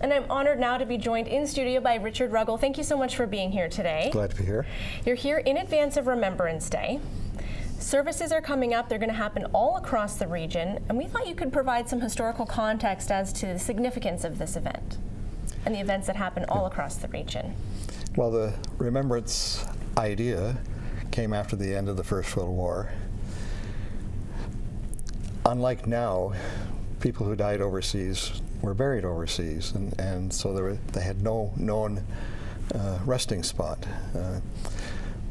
And I'm honored now to be joined in studio by Richard Ruggles. Thank you so much for being here today. Glad to be here. You're here in advance of Remembrance Day. Services are coming up. They're going to happen all across the region, and we thought you could provide some historical context as to the significance of this event and the events that happen all across the region. Well, the remembrance idea came after the end of the First World War. Unlike now, people who died overseas were buried overseas, and so they had no known resting spot.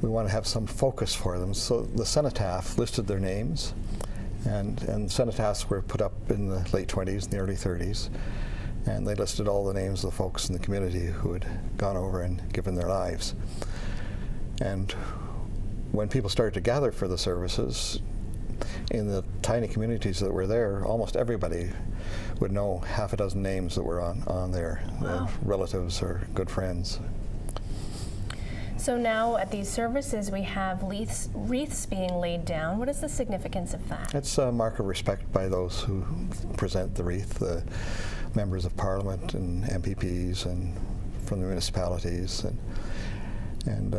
We want to have some focus for them. So the cenotaph listed their names, and cenotaphs were put up in the late 20s and the early 30s, and they listed all the names of the folks in the community who had gone over and given their lives. And when people started to gather for the services, in the tiny communities that were there, almost everybody would know half a dozen names that were on there, wow. Relatives or good friends. So now at these services we have wreaths being laid down. What is the significance of that? It's a mark of respect by those who present the wreath, the members of Parliament and MPPs and from the municipalities, and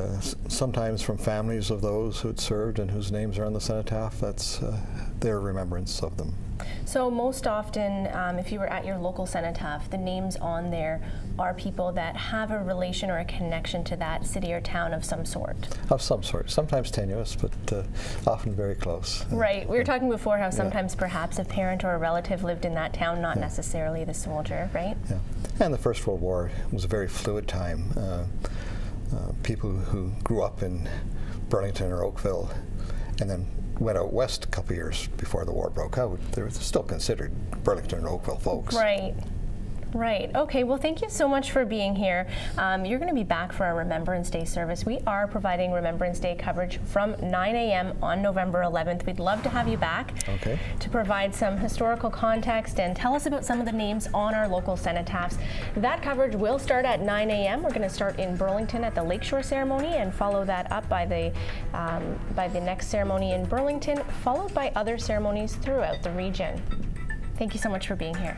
sometimes from families of those who had served and whose names are on the cenotaph. That's their remembrance of them. So most often, if you were at your local cenotaph, the names on there are people that have a relation or a connection to that city or town of some sort. Of some sort. Sometimes tenuous, but often very close. Right. We were talking before how sometimes perhaps a parent or a relative lived in that town, not necessarily the soldier, right? Yeah. And the First World War was a very fluid time. People who grew up in Burlington or Oakville and then went out west a couple years before the war broke out, they were still considered Burlington and Oakville folks. Right. Right. Okay. Well, thank you so much for being here. You're going to be back for our Remembrance Day service. We are providing Remembrance Day coverage from 9 a.m. on November 11th. We'd love to have you back to provide some historical context and tell us about some of the names on our local cenotaphs. That coverage will start at 9 a.m. We're going to start in Burlington at the Lakeshore ceremony and follow that up by the next ceremony in Burlington, followed by other ceremonies throughout the region. Thank you so much for being here.